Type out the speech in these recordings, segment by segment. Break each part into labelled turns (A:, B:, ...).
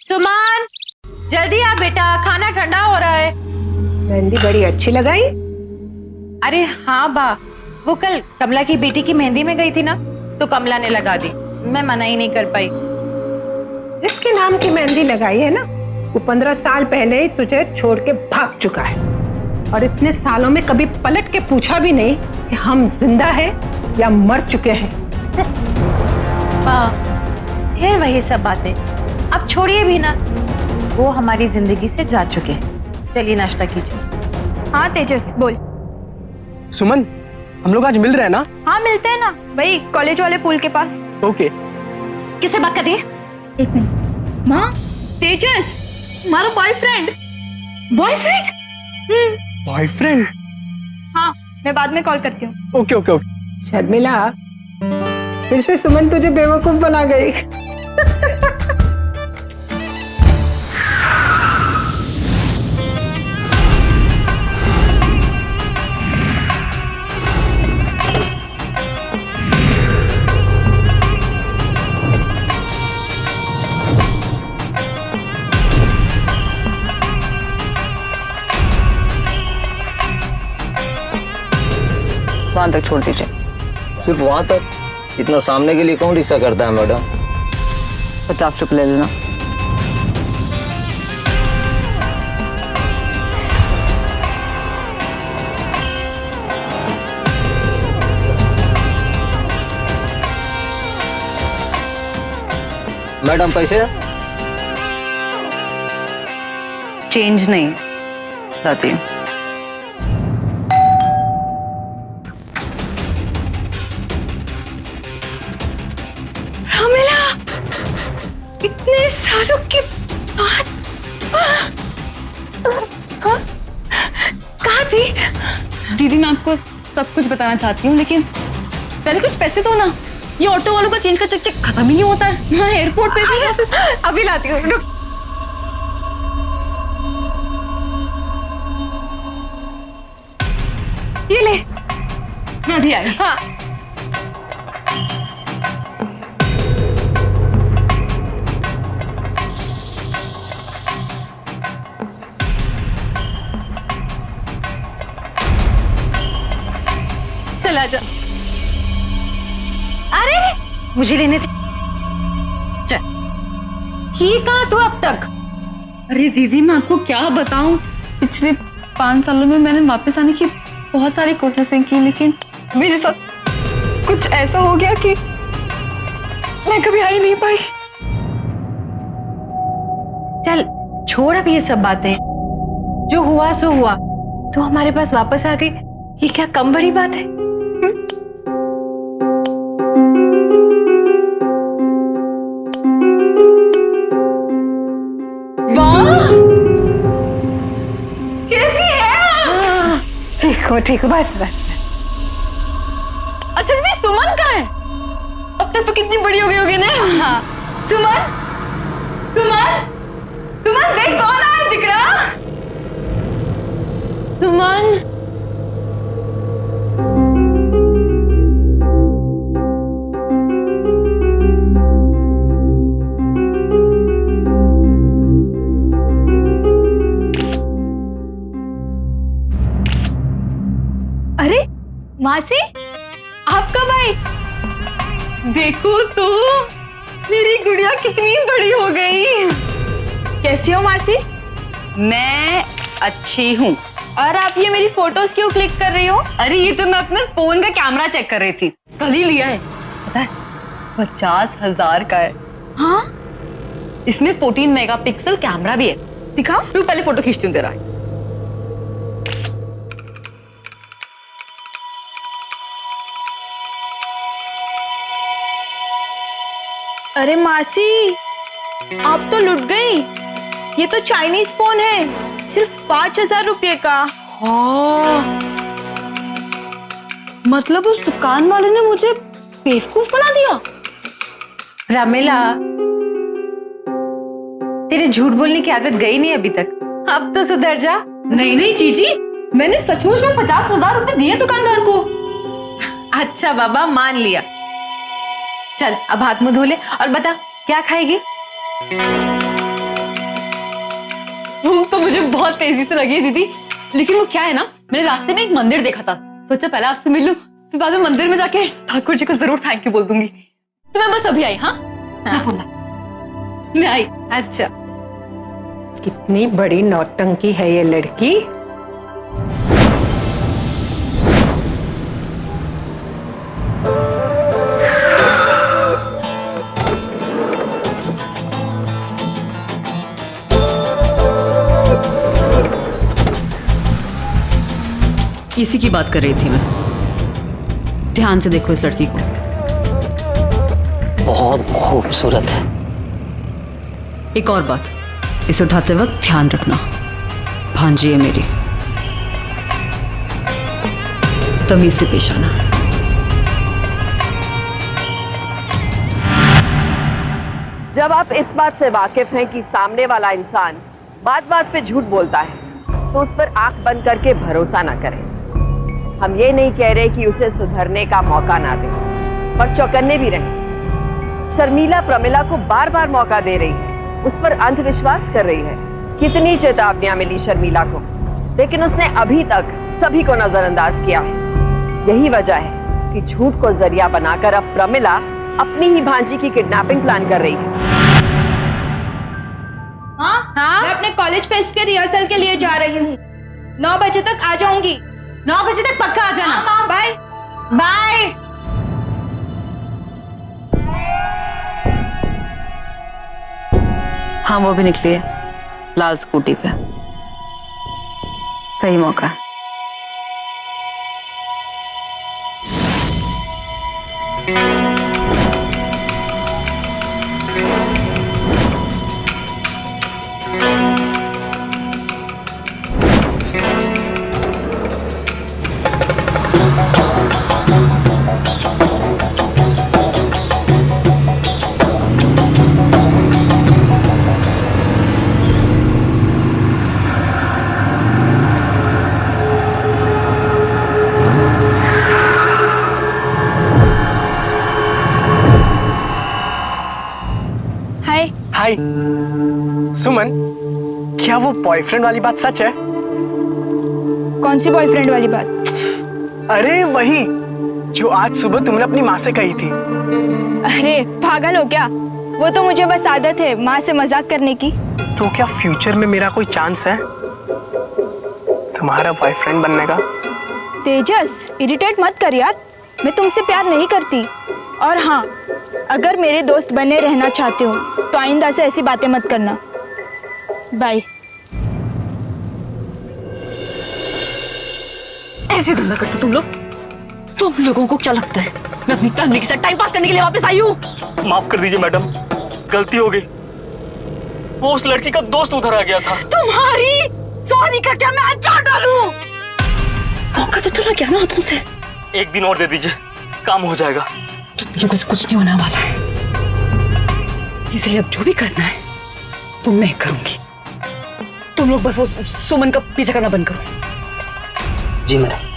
A: सुमन, जल्दी आ बेटा, खाना ठंडा हो रहा है।
B: मेहंदी बड़ी अच्छी लगाई।
A: अरे हाँ बा, वो कल कमला की बेटी की मेहंदी में गई थी ना, तो कमला ने लगा दी, मैं मना ही नहीं कर पाई।
B: जिसके नाम की मेहंदी लगाई है ना, वो 15 साल पहले ही तुझे छोड़ के भाग चुका है, और इतने सालों में कभी पलट के पूछा भी नहीं कि हम जिंदा हैं या मर चुके हैं।
A: बा, फिर वही सब बातें, अब छोड़िए भी ना, वो हमारी जिंदगी से जा चुके हैं। चलिए नाश्ता कीजिए।
C: हाँ तेजस बोल।
D: सुमन, हम लोग आज मिल रहे हैं ना?
C: हाँ मिलते हैं ना, वही कॉलेज वाले पुल के पास।
D: ओके।
A: किससे बात कर रही है?
C: एक मिनट। माँ, तेजस हमारा बॉयफ्रेंड। बॉयफ्रेंड?
D: बॉयफ्रेंड?
C: हाँ, मैं बाद में कॉल करती हूँ।
D: Okay okay okay.
B: शर्मिला, फिर से सुमन तुझे बेवकूफ बना गई।
E: वहां तक छोड़ दीजिए।
F: सिर्फ वहां तक? इतना सामने के लिए कौन रिक्शा करता है मैडम?
E: 50 रुपये ले लेना।
F: मैडम पैसे?
E: चेंज नहीं लाती।
C: इतने सालों के बाद कहाँ थी?
G: दीदी मैं आपको सब कुछ बताना चाहती हूँ, लेकिन पहले कुछ पैसे दो ना। ये ऑटो वालों का चेंज का चेक चेक खत्म ही नहीं होता है। मैं एयरपोर्ट पे कैसे?
C: अभी लाती हूँ, रुक। ये ले।
G: मैं अभी आई।
C: हाँ।
A: चला जा। अरे मुझे लेने थे। चल, ठीक कहा तू अब तक?
G: अरे दीदी मैं आपको क्या बताऊं, पिछले 5 सालों में मैंने वापस आने की बहुत सारी कोशिशें की, लेकिन मेरे साथ कुछ ऐसा हो गया कि मैं कभी आ ही नहीं पाई।
A: चल छोड़ अब ये सब बातें, जो हुआ सो हुआ, तो हमारे पास वापस आ गई, ये क्या कम बड़ी बात है?
B: ठीक हो, बस बस।
G: अच्छा दीदी सुमन कहाँ है? अब तक तो कितनी बड़ी हो गई होगी ना। हाँ। सुमन, सुमन, सुमन देख कौन आया, दिख रहा?
A: सुमन,
C: अरे मासी, आप कब आई?
G: देखो तो मेरी गुड़िया कितनी बड़ी हो गई।
C: कैसी हो मासी?
G: मैं अच्छी हूँ।
C: और आप ये मेरी फोटोज क्यों क्लिक कर रही हो?
G: अरे ये तो मैं अपने फोन का कैमरा चेक कर रही थी, कल ही लिया है। पता है 50,000 का है।
C: हाँ,
G: इसमें 14 मेगापिक्सल कैमरा भी है।
C: दिखाओ।
G: तू पहले फोटो खींचती हूँ तेरा।
C: अरे मासी, आप तो लुट गई। ये तो चाइनीज फोन है, सिर्फ 5,000 रुपये का।
G: मतलब उस दुकान वाले ने मुझे बेवकूफ बना दिया।
A: रामेला, तेरे झूठ बोलने की आदत गई नहीं अभी तक, अब तो सुधर जा।
G: नहीं नहीं जीजी, मैंने सचमुच में 50,000 रुपए दिए दुकानदार को।
A: अच्छा बाबा, मान लिया। चल अब हाथ मुंह धो ले और बता क्या खाएगी।
G: भूख तो मुझे बहुत तेजी से लगी है दीदी, लेकिन वो क्या है ना, मैंने रास्ते में एक मंदिर देखा था, सोचा पहले आपसे मिल लूं, फिर बाद में मंदिर में जाके ठाकुर जी को जरूर थैंक यू बोल दूंगी। तो मैं बस अभी आई। हाँ मैं आई।
A: अच्छा,
B: कितनी बड़ी नौटंकी है ये लड़की।
E: इसी की बात कर रही थी मैं। ध्यान से देखो इस लड़की को।
F: बहुत खूबसूरत है।
E: एक और बात, इसे उठाते वक्त ध्यान रखना, भांजी है मेरी, तमीज से पेश आना।
H: जब आप इस बात से वाकिफ हैं कि सामने वाला इंसान बात बात पे झूठ बोलता है, तो उस पर आंख बंद करके भरोसा ना करें। हम ये नहीं कह रहे कि उसे सुधरने का मौका ना दें, पर चौकन्ने भी रहें। शर्मिला प्रमिला को बार बार मौका दे रही है, उस पर अंधविश्वास कर रही है। कितनी चेतावनियां मिली शर्मिला को, लेकिन उसने अभी तक सभी को नजरअंदाज किया है। यही वजह है कि झूठ को जरिया बनाकर अब प्रमिला अपनी ही भांजी की किडनैपिंग प्लान कर रही है।
C: हाँ, मैं अपने कॉलेज फेस्ट के रिहर्सल के लिए जा रही हूँ। 9 बजे तक आ जाऊंगी।
A: 9 बजे तक पक्का आ जाना।
C: हाँ, बाय
A: बाय।
E: हाँ वो भी निकली है, लाल स्कूटी पे। सही मौका है।
D: हाय सुमन, क्या वो बॉयफ्रेंड वाली बात सच है?
C: कौन सी बॉयफ्रेंड वाली बात?
D: अरे वही जो आज सुबह तुमने अपनी माँ से कही थी।
C: अरे पागल हो क्या? वो तो मुझे बस आदत है माँ से मजाक करने की।
D: तो क्या फ्यूचर में मेरा कोई चांस है तुम्हारा बॉयफ्रेंड बनने का?
C: तेजस, इरिटेट मत कर यार, मैं तुमसे प्यार नहीं करती। और हाँ, अगर मेरे दोस्त बने रहना चाहते हो तो आइंदा से ऐसी बातें मत करना।
G: ऐसे धंधा करते तुम लोग? तुम लोगों को क्या लगता है मैं अपनी फैमिली के साथ टाइम पास करने के लिए वापस आई हूँ?
I: माफ कर दीजिए मैडम, गलती हो गई। वो उस लड़की का दोस्त उधर आ गया था।
G: तुम्हारी सॉरी का क्या मैं आज चाट डालूं? मौका तो चला गया ना हाथों से।
I: एक दिन और दे दीजिए, काम हो जाएगा।
G: तुम लोगों से कुछ नहीं होने वाला है, इसलिए अब जो भी करना है वो मैं करूंगी। तुम लोग बस वो सुमन का पीछा करना बंद करो।
F: जी मैडम।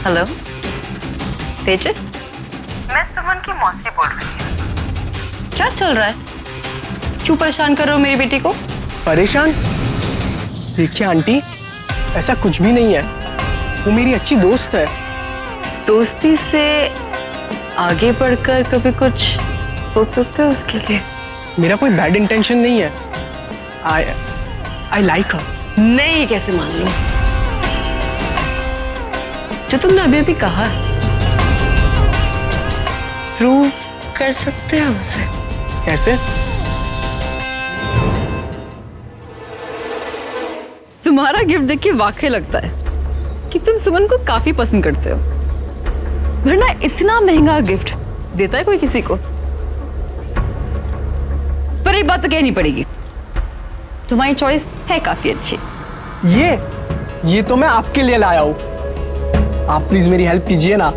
E: हेलो तेजस,
H: मैं सुमन की मौसी बोल रही हूँ।
E: क्या चल रहा है? क्यों परेशान कर रहे हो मेरी बेटी को?
D: परेशान? देखिए आंटी, ऐसा कुछ भी नहीं है, वो मेरी अच्छी दोस्त है।
E: दोस्ती से आगे बढ़कर कभी कुछ सोच सकते हो उसके लिए?
D: मेरा कोई बैड इंटेंशन नहीं है। आई लाइक हर।
E: मैं ये कैसे मान लूं जो तुमने अभी अभी कहा? प्रूव कर सकते हो उसे?
D: कैसे?
E: तुम्हारा गिफ्ट देख के वाकई लगता है कि तुम सुमन को काफी पसंद करते हो, वरना इतना महंगा गिफ्ट देता है कोई किसी को? पर एक बात तो कहनी पड़ेगी, तुम्हारी चॉइस है काफी अच्छी।
D: ये तो मैं आपके लिए लाया हूँ। आप प्लीज मेरी हेल्प कीजिए ना।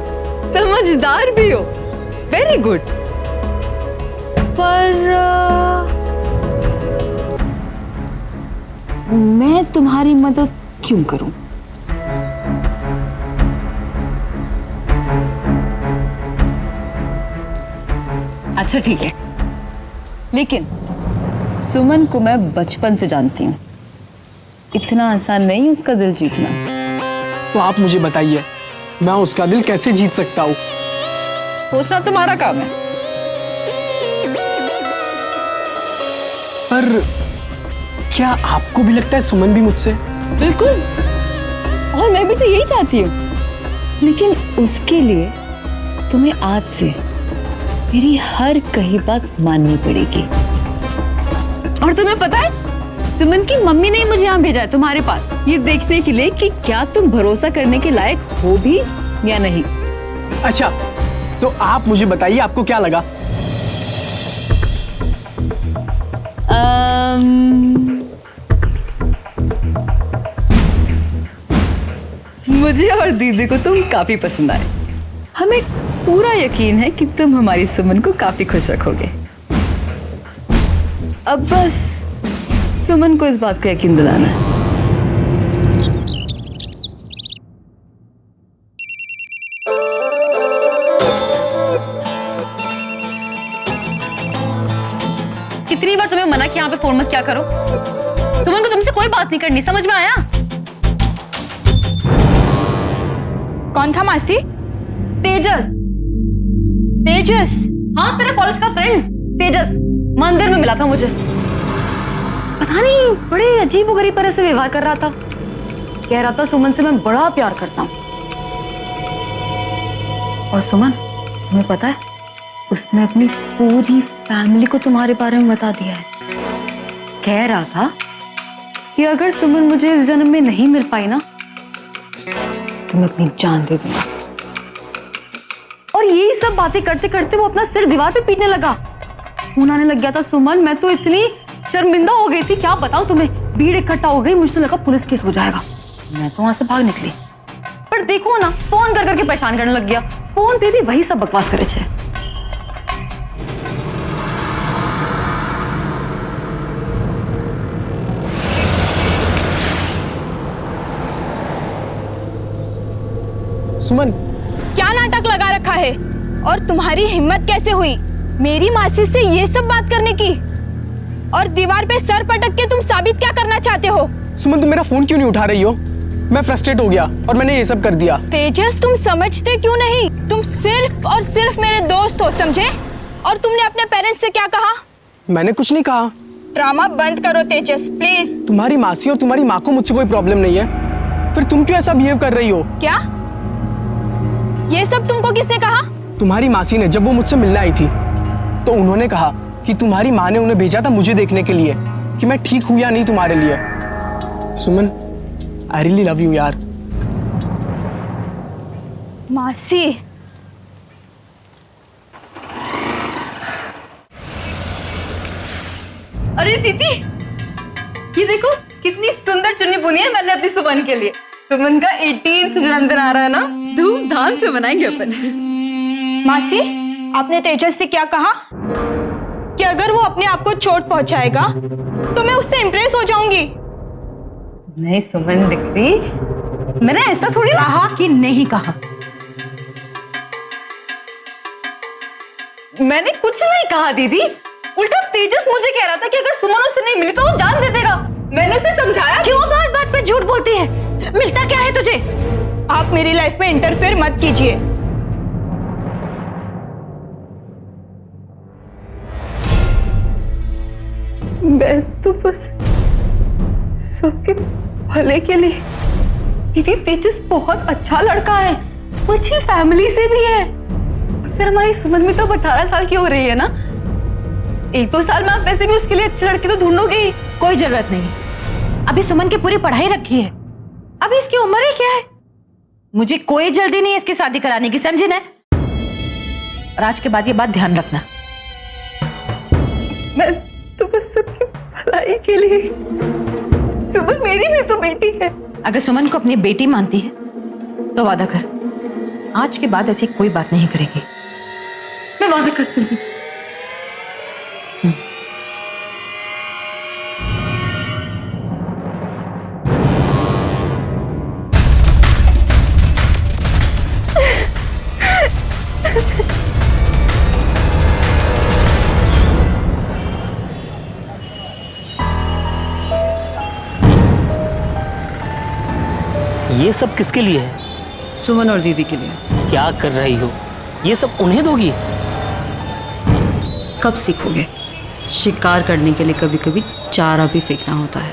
E: समझदार भी हो, वेरी गुड। पर मैं तुम्हारी मदद क्यों करूं? अच्छा ठीक है, लेकिन सुमन को मैं बचपन से जानती हूँ, इतना आसान नहीं उसका दिल जीतना।
D: तो आप मुझे बताइए, मैं उसका दिल कैसे जीत सकता हूँ?
E: सोचना तुम्हारा काम है।
D: पर क्या आपको भी लगता है सुमन भी मुझसे?
E: बिल्कुल, और मैं भी तो यही चाहती हूँ, लेकिन उसके लिए तुम्हें आज से मेरी हर कही बात माननी पड़ेगी। और तुम्हें पता है, सुमन की मम्मी ने मुझे यहाँ भेजा है तुम्हारे पास, ये देखने के लिए कि क्या तुम भरोसा करने के लायक हो भी या नहीं।
D: अच्छा, तो आप मुझे बताइए, आपको क्या लगा?
E: मुझे और दीदी को तुम काफी पसंद आए। हमें पूरा यकीन है कि तुम हमारी सुमन को काफी खुश रखोगे। अब बस सुमन को इस बात का यकीन दिलाना है। कितनी बार तुम्हें मना किया यहाँ पे फोन मत क्या करो? सुमन को तुमसे कोई बात नहीं करनी, समझ में आया?
C: कौन था मासी?
E: तेजस।
C: तेजस?
E: हाँ, तेरा कॉलेज का फ्रेंड तेजस मंदिर में मिला था मुझे। पता नहीं, बड़े अजीब गरीब तरह से व्यवहार कर रहा था। कह रहा था सुमन से मैं बड़ा प्यार करता हूँ। और सुमन, तुम्हें पता है, उसने अपनी पूरी फैमिली को तुम्हारे बारे में बता दिया है। कह रहा था कि अगर सुमन मुझे इस जन्म में नहीं मिल पाई ना, तो मैं अपनी जान दे दूंगा। और यही सब बातें करते करते वो अपना सिर दीवार पे पीटने लगा। खून आने लग गया था सुमन, मैं तो इतनी शर्मिंदा हो गई थी, क्या बताऊं तुम्हें। भीड़ इकट्ठा हो गई, मुझे तो लगा पुलिस केस हो जाएगा। मैं तो वहां से भाग निकली, पर देखो ना, फोन कर करके परेशान करने लग गया। फोन पे भी वही सब बकवास करे छे।
D: सुमन,
C: क्या नाटक लगा रखा है? और तुम्हारी हिम्मत कैसे हुई मेरी मासी से ये सब बात करने की? और दीवार पे सर पटक के तुम साबित क्या करना चाहते हो?
D: सुमन, तुम मेरा फोन क्यों नहीं उठा रही हो? मैं फ्रस्ट्रेट हो गया और मैंने ये सब कर दिया।
C: तेजस, तुम समझते क्यों नहीं? तुम सिर्फ और सिर्फ मेरे दोस्त हो, समझे? और तुमने अपने पेरेंट्स से क्या कहा?
D: मैंने कुछ नहीं कहा।
C: ड्रामा बंद करो तेजस, प्लीज।
D: तुम्हारी मासी और तुम्हारी माँ को मुझसे कोई प्रॉब्लम नहीं है, फिर तुम क्यों ऐसा बिहेव कर रही हो?
C: क्या ये सब तुमको किसने कहा?
D: तुम्हारी मासी ने, जब वो मुझसे मिलने आई थी तो उन्होंने कहा कि तुम्हारी माँ ने उन्हें भेजा था मुझे देखने के लिए कि मैं ठीक हूं या नहीं तुम्हारे लिए। सुमन, आई रियली लव यू यार।
C: मासी,
E: अरे दीदी, ये देखो कितनी सुंदर चुन्नी बुनी है मैंने अपनी सुमन के लिए। सुमन का 18th जन्मदिन आ रहा है ना, धूमधाम से मनाएंगे अपन।
C: मासी, आपने तेजस से क्या कहा? कि अगर वो अपने आप को चोट पहुंचाएगा तो मैं उससे इंप्रेस हो जाऊंगी।
E: नहीं सुमन दिक्री, मैंने ऐसा थोड़ी
A: कहा कि नहीं कहा?
E: मैंने कुछ नहीं कहा दीदी, उल्टा तेजस मुझे कह रहा था कि अगर सुमन उससे नहीं मिली तो वो जान दे देगा। मैंने उसे समझाया।
A: क्यों बात बात पे झूठ बोलती है? मिलता क्या है तुझे?
C: आप मेरी लाइफ में इंटरफेयर मत कीजिए।
E: मैं तो बस सबके भले के लिए। दीदी, तेजस बहुत अच्छा लड़का है, वो अच्छी फैमिली से भी है। फिर हमारी सुमन भी तो 18 साल की हो रही है ना, 1-2 साल में आप वैसे भी उसके लिए अच्छे लड़के तो ढूंढोगे ही।
A: कोई जरूरत नहीं, अभी सुमन की पूरी पढ़ाई रखी है, अभी इसकी उम्र ही क्या है? मुझे कोई जल्दी नहीं है इसकी शादी कराने की, समझे ना? और आज के बाद ये बात ध्यान रखना।
G: मैं तो बस सबकी भलाई के लिए। सुमन मेरी भी तो बेटी है।
A: अगर सुमन को अपनी बेटी मानती है तो वादा कर, आज के बाद ऐसी कोई बात नहीं करेगी।
G: मैं वादा करती हूँ।
I: ये सब किसके लिए है?
E: सुमन और दीदी के लिए।
I: क्या कर रही हो? ये सब उन्हें दोगी?
E: कब सीखोगे? शिकार करने के लिए कभी कभी चारा भी फेंकना होता है।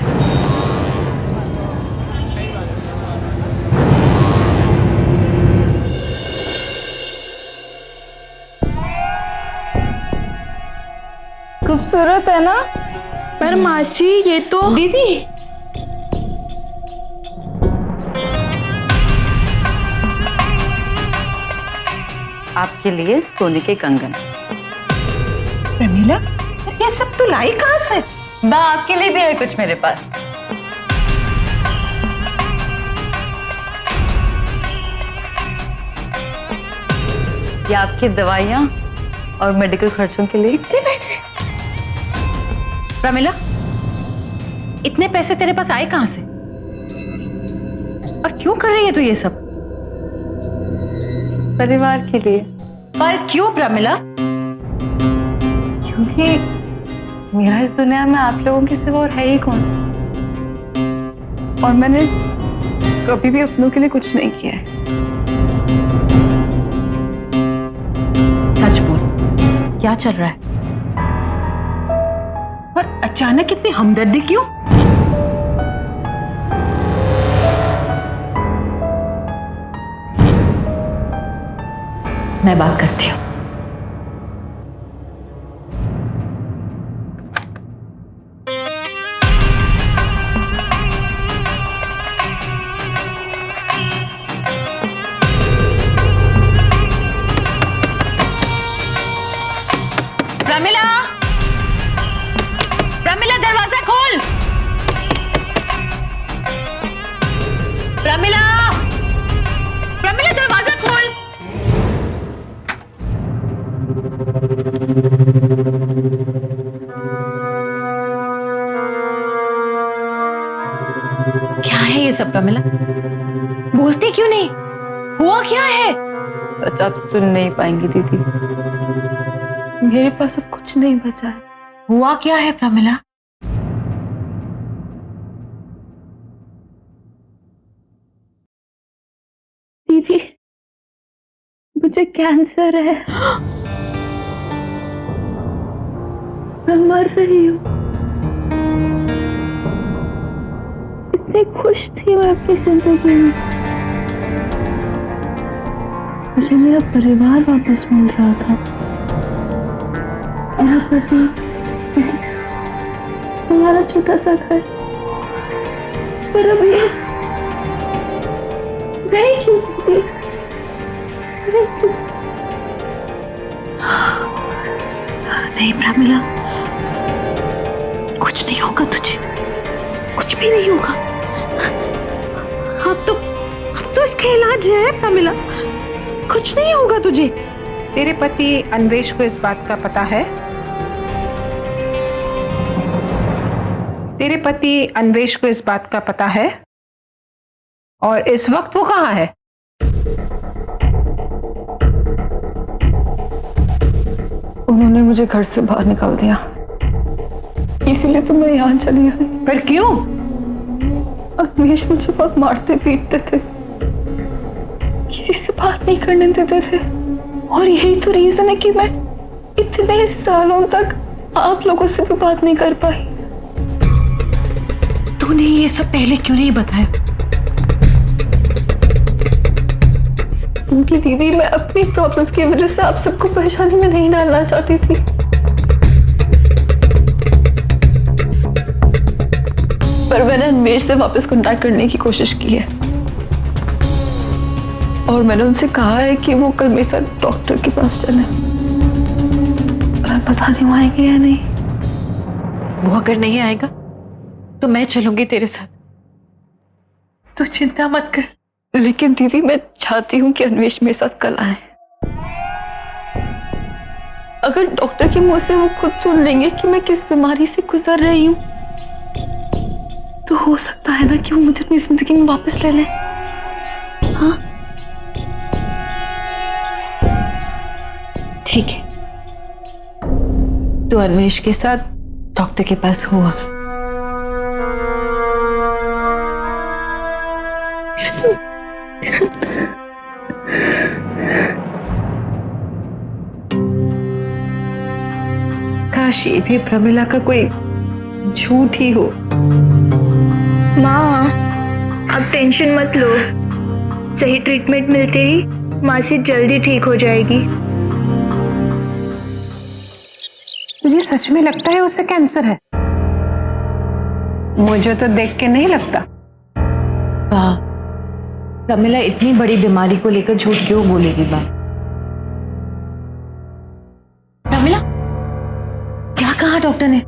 G: खूबसूरत है ना? पर मासी ये तो दीदी।
E: आपके लिए सोने के कंगन।
B: प्रमीला, ये सब तू लाई कहाँ से?
E: बा आपके लिए भी है कुछ मेरे पास। ये आपकी दवाइयाँ और मेडिकल खर्चों के लिए।
B: इतने पैसे?
A: प्रमिला, इतने पैसे तेरे पास आए कहां से? और क्यों कर रही है तू ये सब?
E: परिवार के लिए।
A: पर क्यों प्रमिला?
E: क्योंकि मेरा इस दुनिया में आप लोगों के सिवा और है ही कौन। और मैंने कभी भी अपनों के लिए कुछ नहीं किया है।
A: सच बोल, क्या चल रहा है?
B: और अचानक इतनी हमदर्दी क्यों?
A: मैं बात करती हूँ। प्रमिला, प्रमिला दरवाजा खोल। प्रमिला, प्रमिला दरवाजा खोल। क्या है ये सब प्रमिला? बोलती क्यों नहीं? हुआ क्या है?
E: सच आप सुन नहीं पाएंगी दीदी। मेरे पास अब कुछ नहीं बचा है।
A: हुआ क्या है प्रमिला?
G: दीदी, मुझे कैंसर है। मैं मर रही हूँ। इतनी खुश थी मैं अपनी जिंदगी में। मुझे मेरा परिवार वापस मिल रहा था, मेरा पति, हमारा छोटा सा घर। पर अब ये नहीं दीदी,
A: नहीं प्रमिला, कुछ नहीं होगा तुझे, कुछ भी नहीं होगा। अब तो इसका इलाज है प्रमिला, कुछ नहीं होगा तुझे।
B: तेरे पति अन्वेष को इस बात का पता है? तेरे पति अन्वेष को इस बात का पता है? और इस वक्त वो कहाँ है?
G: उन्होंने मुझे घर से बाहर निकाल दिया, इसीलिए तो मैं यहाँ चली आई।
B: पर क्यों?
G: अन्वेष मुझे बहुत मारते पीटते थे, किसी से बात नहीं करने देते थे। और यही तो रीजन है कि मैं इतने सालों तक आप लोगों से भी बात नहीं कर पाई।
A: तूने ये सब पहले क्यों नहीं बताया?
G: क्योंकि दीदी, मैं अपनी प्रॉब्लम्स की वजह से आप सबको परेशानी में नहीं डालना चाहती थी। पर मैंने अन्वेष से वापस कांटेक्ट करने की कोशिश की है, और मैंने उनसे कहा है कि वो कल मेरे साथ डॉक्टर के पास चले। पर पता नहीं वो आएंगे या नहीं।
B: वो अगर नहीं आएगा तो मैं चलूंगी तेरे साथ, तो चिंता मत कर।
G: लेकिन दीदी मैं चाहती हूँ कि अन्वेष मेरे साथ कल आए। अगर डॉक्टर के मुंह से वो खुद सुन लेंगे कि मैं किस बीमारी से गुजर रही हूँ, तो हो सकता है ना कि वो मुझे अपनी जिंदगी में वापस ले लें। हाँ
B: ठीक है, तू अन्वेष के साथ डॉक्टर के पास हुआ। काश ये भी प्रमिला का कोई झूठ ही हो।
C: माँ आप टेंशन मत लो, सही ट्रीटमेंट मिलते ही मासी जल्दी ठीक हो जाएगी।
B: तुझे सच में लगता है उसे कैंसर है? मुझे तो देख के नहीं लगता।
A: वाह, प्रमिला इतनी बड़ी बीमारी को लेकर झूठ क्यों बोलेगी बात? प्रमिला, क्या कहा डॉक्टर ने?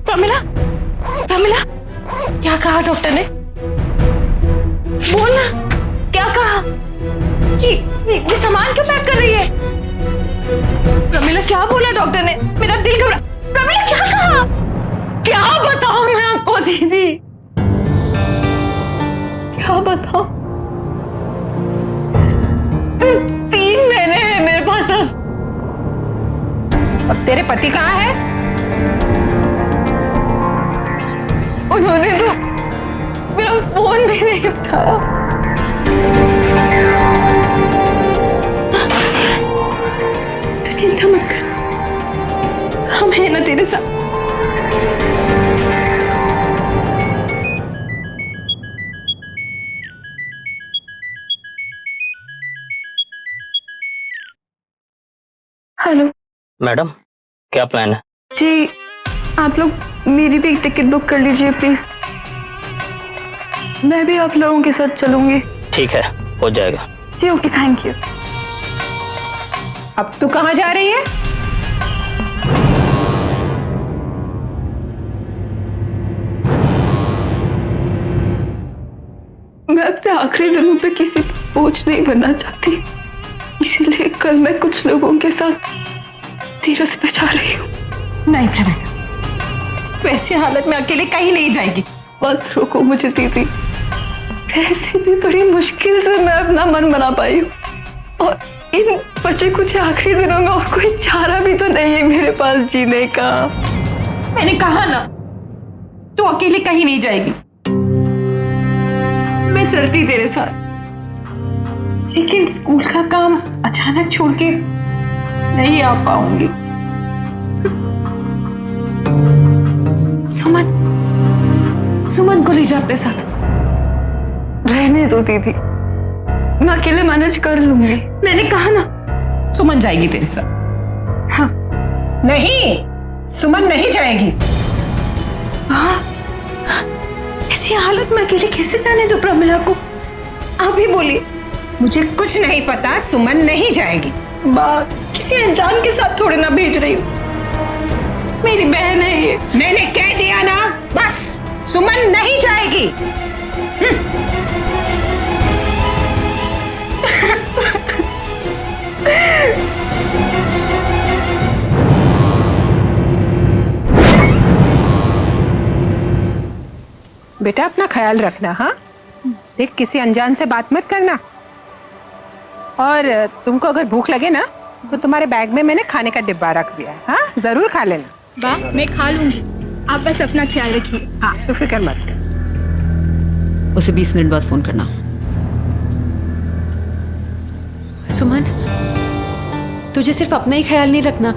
A: प्रमिला, प्रमिला, क्या कहा डॉक्टर ने? बोलना, क्या कहा? ये सामान क्यों पैक कर रही है? प्रमिला, क्या बोला डॉक्टर ने? मेरा दिल घबरा। प्रमिला, क्या कहा? क्या बताऊं मैं आपको दीदी? क्या बताऊं? 3 महीने हैं मेरे पास अब।
B: और तेरे पति कहाँ है?
G: उन्होंने तो मेरा फोन भी नहीं उठाया।
B: तू चिंता मत कर, हम हैं ना तेरे साथ।
G: हेलो
F: मैडम, क्या प्लान है?
G: जी, आप लोग मेरी भी एक टिकट बुक कर लीजिए प्लीज। मैं भी आप लोगों के साथ चलूंगी।
F: ठीक है, हो जाएगा।
G: जी ओके, थैंक यू।
B: अब तू कहाँ जा रही है?
G: मैं अपने आखिरी दिनों पे किसी पर बोझ नहीं बनना चाहती, इसीलिए कल मैं कुछ लोगों के साथ तीरथ पे जा रही हूँ।
B: नहीं प्रमिला, तू ऐसी हालत में अकेले कहीं नहीं जाएगी।
G: मत रोको मुझे दीदी, ऐसे भी बड़ी मुश्किल से मैं अपना मन बना पाई हूँ, और इन बचे कुछ आखिरी दिनों में और कोई चारा भी तो नहीं है मेरे पास जीने का।
B: मैंने कहा ना, तू अकेले कहीं नहीं जाएगी। मैं चलती तेरे साथ, लेकिन स्कूल का काम अचानक छोड़ के नहीं आ पाऊंगी। सुमन को ले जा अपने साथ।
G: रहने दो दीदी, मैं अकेले मैनेज कर लूंगी।
B: मैंने कहा ना, सुमन जाएगी तेरे साथ। हाँ। नहीं, सुमन नहीं जाएगी। हाँ, ऐसी हालत में अकेले कैसे जाने दो प्रमिला को? आप ही बोलिए। मुझे कुछ नहीं पता, सुमन नहीं जाएगी। बात किसी अनजान के साथ थोड़ी ना भेज रही हूँ, मेरी बहन है ये। मैंने कह दिया ना, बस सुमन नहीं जाएगी। बेटा अपना ख्याल रखना। हाँ, देख किसी अनजान से बात मत करना। और तुमको अगर भूख लगे ना, तो तुम्हारे बैग में मैंने खाने का डिब्बा रख दिया है। हाँ, जरूर खा लेना।
C: बा, मैं खा लूंगी, आप बस अपना ख्याल रखिए।
B: हाँ, तो फिक्र मत कर।
E: उसे 20 मिनट बाद फोन करना।
A: सुमन, तुझे सिर्फ अपना ही ख्याल नहीं रखना,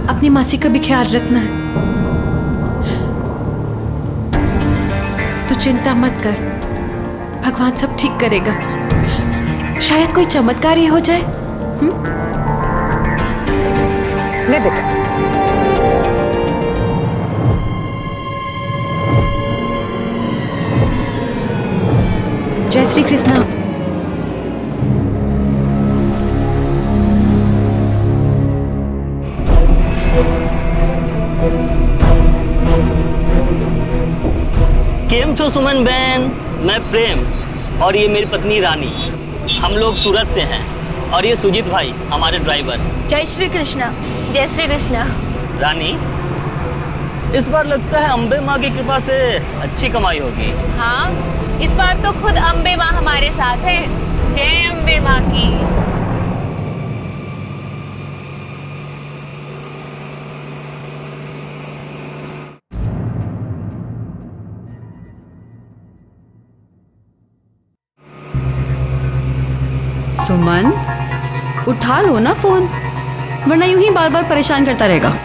A: अपनी मासी का भी ख्याल रखना है। तू चिंता मत कर, भगवान सब ठीक करेगा। शायद कोई चमत्कार ही हो जाए।
B: ले बेटा,
E: जय श्री कृष्णा।
J: केम छो सुमन बहन, मैं प्रेम और ये मेरी पत्नी रानी। हम लोग सूरत से हैं और ये सुजीत भाई हमारे ड्राइवर।
C: जय श्री कृष्णा। जय श्री कृष्णा।
J: रानी, इस बार लगता है अम्बे माँ की कृपा से अच्छी कमाई होगी।
C: हाँ, इस बार तो खुद अम्बे माँ हमारे साथ है। जय अम्बे माँ की।
E: सुमन, उठा लो ना फोन, वरना यूं ही बार बार परेशान करता रहेगा।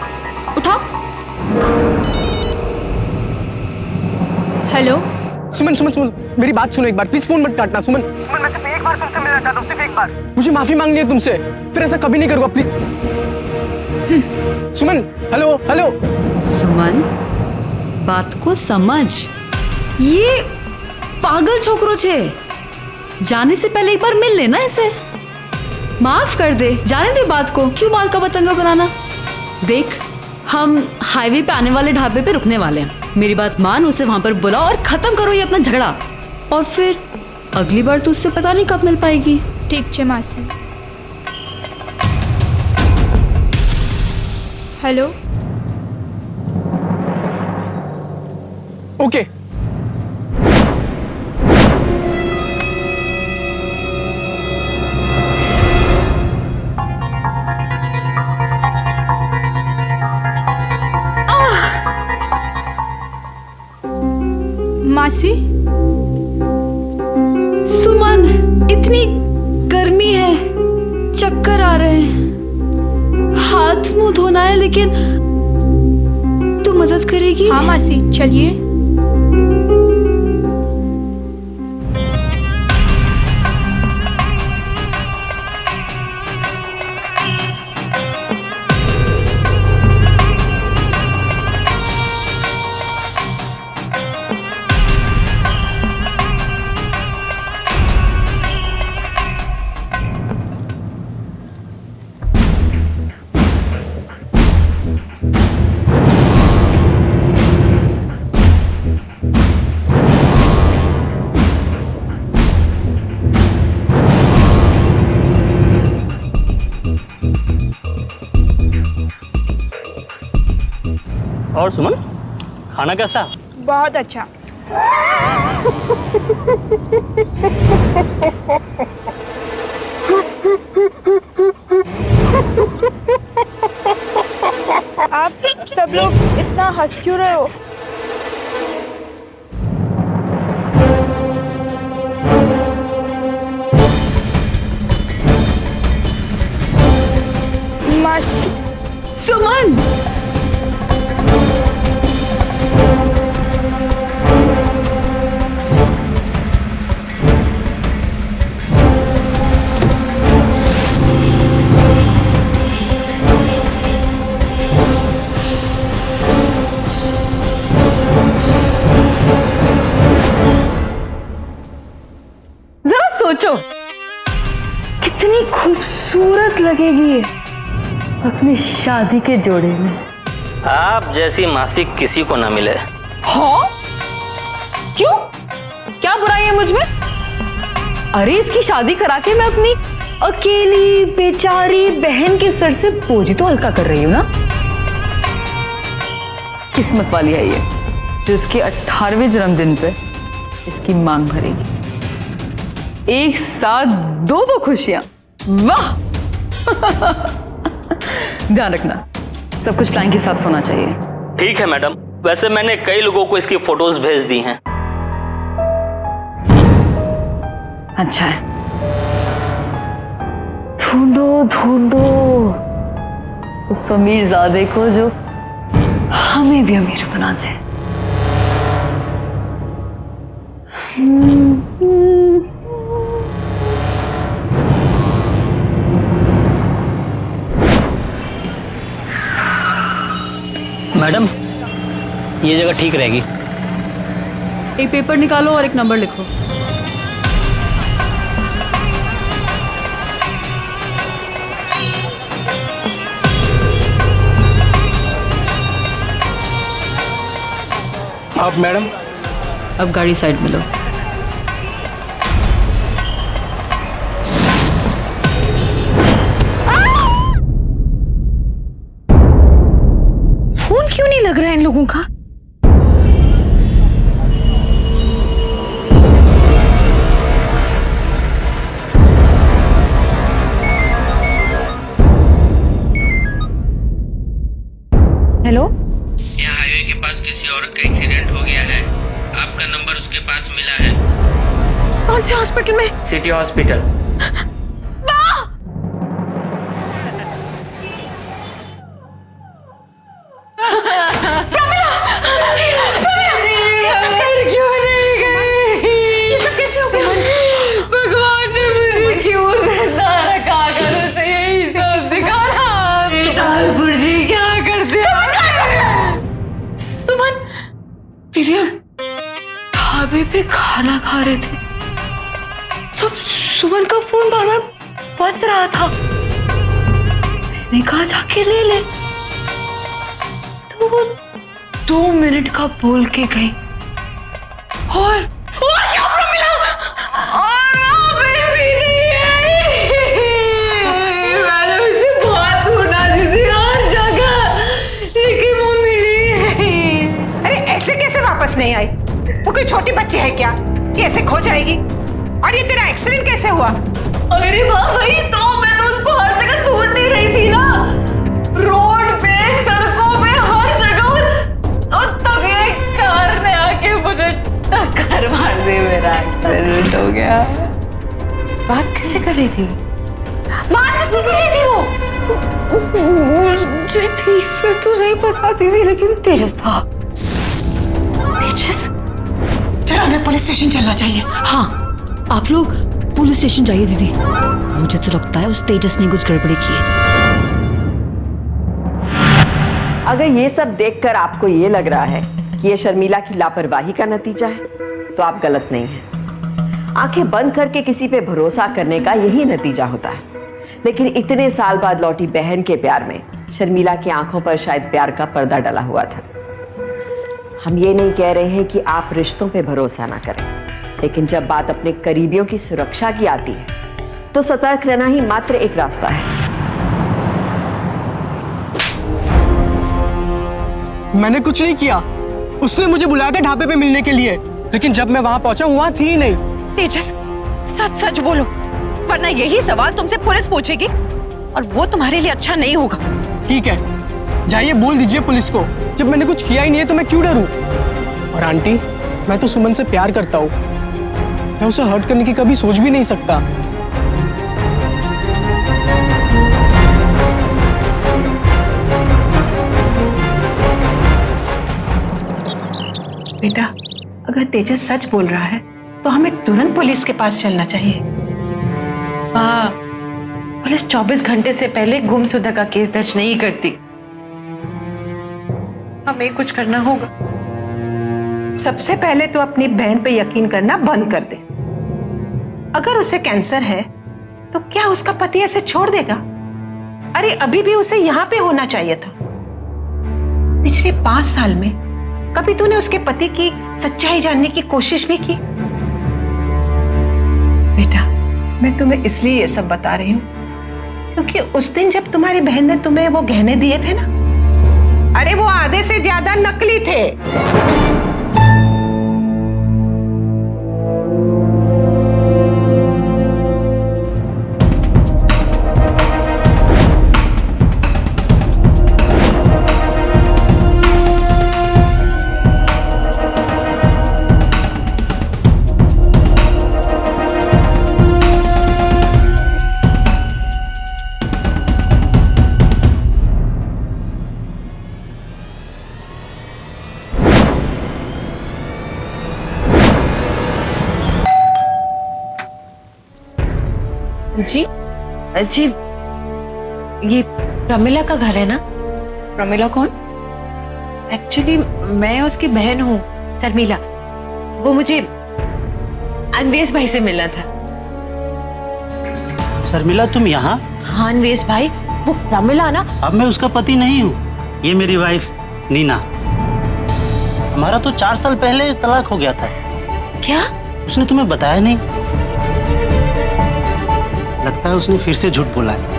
E: उठाओ।
C: हेलो।
D: सुमन सुमन सुमन, मेरी बात सुनो एक बार, प्लीज फोन मत काटना। सुमन सुमन, मैं सिर्फ एक बार तुमसे मिलना चाहता हूँ, सिर्फ एक बार। मुझे माफी मांगनी है तुमसे, फिर ऐसा कभी नहीं करूँगा, please. Suman, hello hello.
E: Suman, बात को समझ, ये पागल छोकरो छे। जाने से पहले एक बार मिल लेना इसे, माफ कर दे, जाने दे बात को, क्यों बाल का पतंगा बनाना। देख, हम हाईवे पे आने वाले ढाबे पे रुकने वाले हैं, मेरी बात मान, उसे वहां पर बुलाओ और खत्म करो ये अपना झगड़ा। और फिर अगली बार तो उससे पता नहीं कब मिल पाएगी।
C: ठीक छे मासी। हेलो।
D: ओके।
C: मासी।
E: सुमन, इतनी गर्मी है, चक्कर आ रहे हैं, हाथ मुंह धोना है, लेकिन तू मदद करेगी?
C: हाँ मासी, चलिए।
J: और सुमन, खाना कैसा?
C: बहुत अच्छा। आप सब लोग इतना हंस क्यों रहे हो? मासी।
E: सुमन, सोचो कितनी खूबसूरत लगेगी अपनी शादी के जोड़े में।
J: आप जैसी मासी किसी को ना मिले।
E: हाँ? क्यों? क्या बुराई है मुझ में? अरे इसकी शादी करा के मैं अपनी अकेली बेचारी बहन के सर से बोझ ही तो हल्का कर रही हूँ ना। किस्मत वाली है ये जो इसके 18वें जन्मदिन पे इसकी मांग भरेगी। एक साथ दो खुशियां, वाह। ध्यान रखना, सब कुछ प्लान के हिसाब से होना चाहिए।
J: ठीक है मैडम, वैसे मैंने कई लोगों को इसकी फोटोज भेज दी हैं।
E: अच्छा है, ढूंढो ढूंढो उस अमीरजादे को जो हमें भी अमीर बना दे।
J: मैडम, ये जगह ठीक रहेगी।
E: एक पेपर निकालो और एक नंबर लिखो।
D: आप मैडम?
E: अब गाड़ी साइड में लो।
A: फोन क्यों नहीं लग रहा है इन लोगों का? हेलो,
K: यहाँ हाईवे के पास किसी औरत का एक्सीडेंट हो गया है। आपका नंबर उसके पास मिला है।
A: कौन से हॉस्पिटल में?
K: City hospital.
G: भगवान ने मुझे क्यों जिंदा रखा? करो से यही सब दिखाना। ठाकुर जी क्या करते हैं?
A: सुमन,
G: दीदी हम ढाबे पे खाना खा रहे थे तब सुमन का फोन बार बार बज रहा था। मैंने कहा जाके ले ले, तो वो 2 मिनट का बोल के गई और क्या मिला? और वापस ही नहीं आई। मैंने उसे बहुत ढूंढा दीदी हर जगह, लेकिन वो मिली नहीं।
B: अरे ऐसे कैसे वापस नहीं आई? वो कोई छोटी बच्ची है क्या कि ऐसे खो जाएगी? और ये तेरा एक्सीडेंट कैसे हुआ?
G: अरे वाह भाई, तो मैं तो उसको हर जगह ढूंढ नहीं रही थी ना, रोड पे, सड़कों पे, हर जगह। और तभी एक कार ने आके मुझे टक्कर मार दी, मेरा एक्सीडेंट हो गया।
A: बात किससे कर रही थी?
G: बात किससे कर रही थी वो? मुझे ठीक से तो नहीं पता दीदी, लेकिन तेजस था।
A: तेजस?
B: चलो हमें पुलिस स्टेशन चलना चाहिए।
E: हाँ, आप लोग पुलिस स्टेशन जाइए दीदी। मुझे तो लगता है उस तेजस ने कुछ गड़बड़ी की है।
H: अगर ये सब देखकर आपको ये लग रहा है कि ये शर्मिला की लापरवाही का नतीजा है, तो आप गलत नहीं हैं। आंखें बंद करके किसी पे भरोसा करने का यही नतीजा होता है। लेकिन इतने साल बाद लौटी बहन के प्यार में शर्मिला की आंखों पर शायद प्यार का पर्दा डला हुआ था। हम ये नहीं कह रहे हैं कि आप रिश्तों पे भरोसा ना करें, लेकिन जब बात अपने करीबियों की सुरक्षा की आती है, तो सतर्क रहना ही मात्र एक रास्ता है।
D: मैंने कुछ नहीं किया। उसने मुझे बुलाया था ढाबे पे मिलने के लिए, लेकिन जब मैं वहां पहुंचा वहां थी ही नहीं।
A: तेजस, सच सच बोलो, वरना यही सवाल तुमसे पुलिस पूछेगी और वो तुम्हारे लिए अच्छा नहीं होगा।
D: ठीक है, जाइए बोल दीजिए पुलिस को। जब मैंने कुछ किया ही नहीं है तो मैं क्यों डरूं? और आंटी, मैं तो सुमन से प्यार करता हूँ। मैं उसे हर्ट करने की कभी सोच भी नहीं सकता।
B: बेटा, अगर तेजस सच बोल रहा है तो हमें तुरंत पुलिस के पास चलना चाहिए।
G: हाँ, पुलिस 24 घंटे से पहले गुमशुदा का केस दर्ज नहीं करती। हमें कुछ करना होगा।
B: सबसे पहले तो अपनी बहन पे यकीन करना बंद कर दे। अगर उसे कैंसर है तो क्या उसका पति ऐसे छोड़ देगा? अरे अभी भी उसे यहाँ पे होना चाहिए था। पिछले 5 साल में कभी तूने उसके पति की सच्चाई जानने की कोशिश भी की? बेटा, मैं तुम्हें इसलिए ये सब बता रही हूँ क्योंकि उस दिन जब तुम्हारी बहन ने तुम्हें वो गहने दिए थे ना, अरे वो आधे से ज्यादा नकली थे।
G: जी जी, ये प्रमिला का घर है ना?
E: प्रमिला कौन?
G: एक्चुअली मैं उसकी बहन हूँ, शर्मिला। वो मुझे अनवेश भाई से मिलना था।
K: शर्मिला, तुम यहाँ?
G: हाँ अनवेश भाई, वो प्रमिला ना।
K: अब मैं उसका पति नहीं हूँ, ये मेरी वाइफ नीना।
L: हमारा तो 4 साल पहले तलाक हो गया था।
A: क्या?
L: उसने तुम्हें बताया नहीं? लगता है उसने फिर से झूठ बोला है।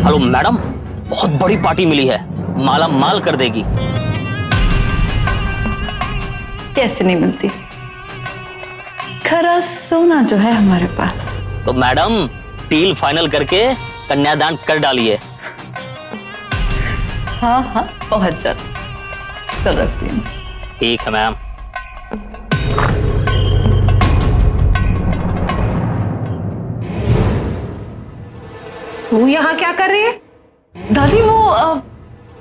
J: हेलो मैडम, बहुत बड़ी पार्टी मिली है, माला माल कर देगी।
E: कैसे नहीं मिलती? खरा सोना जो है हमारे पास।
J: तो मैडम डील फाइनल करके कन्यादान कर डालिए।
E: हाँ हाँ बहुत जल्द। चल रखती हूँ।
J: ठीक है मैम।
B: तू यहाँ क्या कर रही है?
G: दादी वो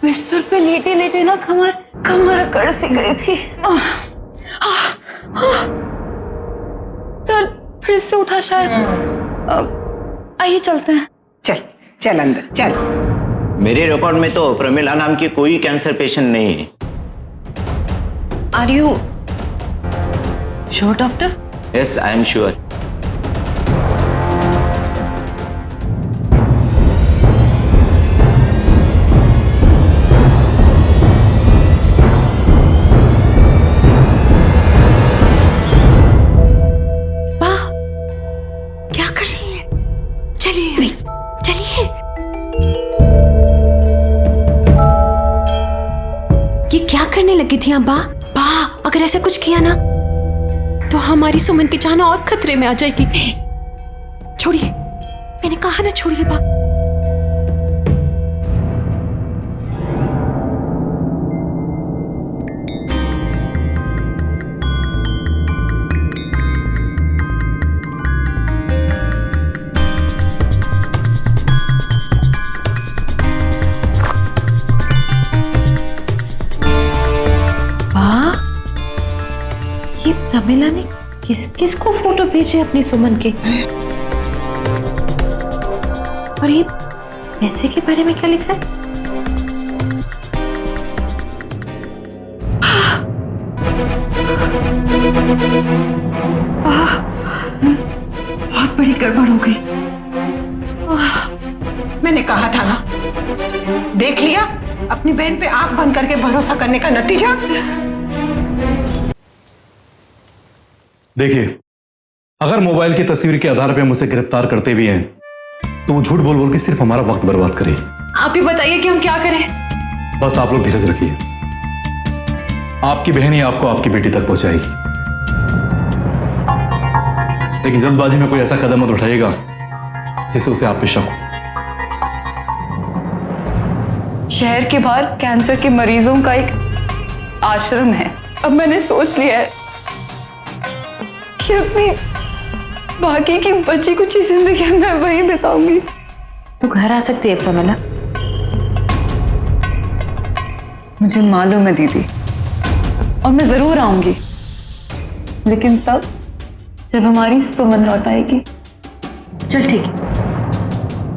G: बिस्तर पे लेटे लेटे ना कमर अकड़ सी गई थी। दर्द फिर से उठा शायद। आइए चलते हैं।
B: चल चल अंदर चल।
F: मेरे रिकॉर्ड में तो प्रमिला नाम की कोई कैंसर पेशेंट नहीं है।
A: Are you sure doctor?
F: Yes, I am sure.
A: ये क्या करने लगी थी अम्बा? बा, अगर ऐसा कुछ किया ना तो हमारी सुमन की जान और खतरे में आ जाएगी। छोड़िए, मैंने कहा ना छोड़िए बा। प्रमिला ने किसको फोटो भेजे अपनी सुमन के? और ये पैसे के बारे में क्या लिखा है? बहुत बड़ी गड़बड़ हो गई।
B: मैंने कहा था ना, देख लिया अपनी बहन पे आंख बंद करके भरोसा करने का नतीजा।
M: देखिए, अगर मोबाइल की तस्वीर के आधार पर हम उसे गिरफ्तार करते भी हैं तो वो झूठ बोल बोल के सिर्फ हमारा वक्त बर्बाद करे।
A: आप ही बताइए कि हम क्या करें?
M: बस आप लोग धीरज रखिए, आपकी बहन ही आपको आपकी बेटी तक पहुंचाएगी। लेकिन जल्दबाजी में कोई ऐसा कदम मत उठाइएगा जिससे उसे आप पे शक हो।
G: शहर के बाहर कैंसर के मरीजों का एक आश्रम है। अब मैंने सोच लिया है कि अपनी बाकी की बची कुछ जिंदगी मैं वहीं बिताऊंगी।
A: तू घर आ सकती है प्रमिला।
G: मुझे मालूम है दीदी, और मैं जरूर आऊंगी, लेकिन तब जब हमारी सुमन लौट आएगी।
A: चल ठीक है,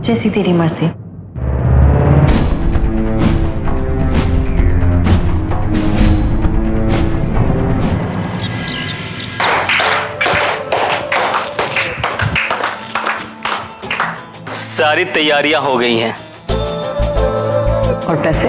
A: जैसी तेरी मर्जी।
J: सारी तैयारियां हो गई हैं।
E: और पैसे?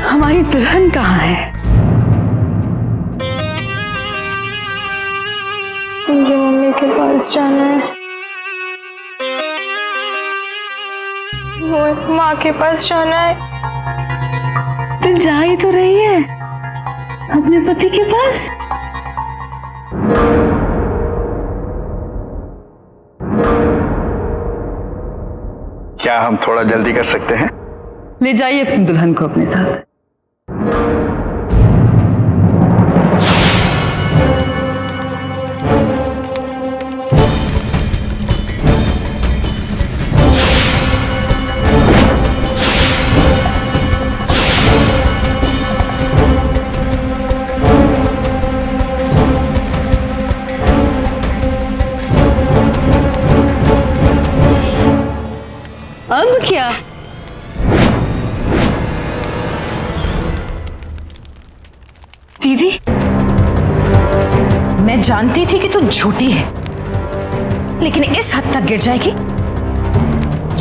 G: हमारी दुल्हन कहाँ है? मुझे मम्मी के पास जाना है। वो माँ के पास जाना है। तू जा ही तो रही है अपने पति के पास।
M: क्या हम थोड़ा जल्दी कर सकते हैं?
G: ले जाइए अपनी दुल्हन को अपने साथ। अब क्या?
A: दीदी, मैं जानती थी कि तू झूठी है, लेकिन इस हद तक गिर जाएगी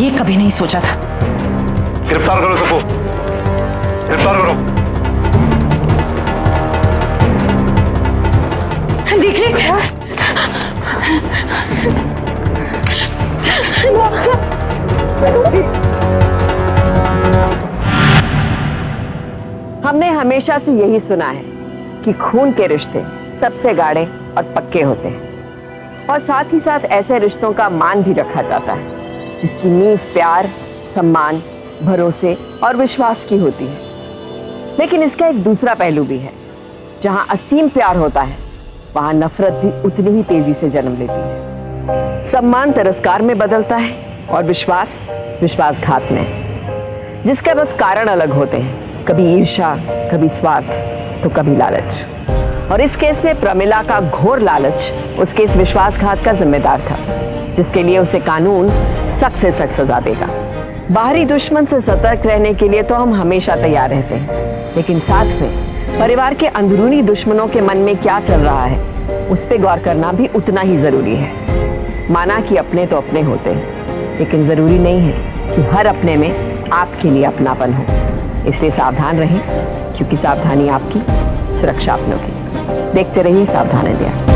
A: ये कभी नहीं सोचा था।
M: गिरफ्तार करो सबको, गिरफ्तार करो।
A: देख रही
H: हमने हमेशा से यही सुना है कि खून के रिश्ते सबसे गाढ़े और पक्के होते हैं, और साथ ही साथ ऐसे रिश्तों का मान भी रखा जाता है जिसकी नींव प्यार, सम्मान, भरोसे और विश्वास की होती है। लेकिन इसका एक दूसरा पहलू भी है। जहां असीम प्यार होता है वहां नफरत भी उतनी ही तेजी से जन्म लेती है। सम्मान तिरस्कार में बदलता है और विश्वास विश्वासघात में, जिसके बस कारण अलग होते हैं, कभी ईर्ष्या, कभी स्वार्थ, तो कभी लालच। और इस केस में प्रमिला का घोर लालच उसके इस विश्वासघात का जिम्मेदार था, जिसके लिए उसे कानून सख्त से सख्त सजा देगा। बाहरी दुश्मन से सतर्क रहने के लिए तो हम हमेशा तैयार रहते हैं, लेकिन साथ में परिवार के अंदरूनी दुश्मनों के मन में क्या चल रहा है उस पर गौर करना भी उतना ही जरूरी है। माना कि अपने तो अपने होते हैं, लेकिन जरूरी नहीं है कि हर अपने में आपके लिए अपनापन हो। इसलिए सावधान रहें, क्योंकि सावधानी आपकी, सुरक्षा अपनों की। देखते रहिए सावधान इंडिया।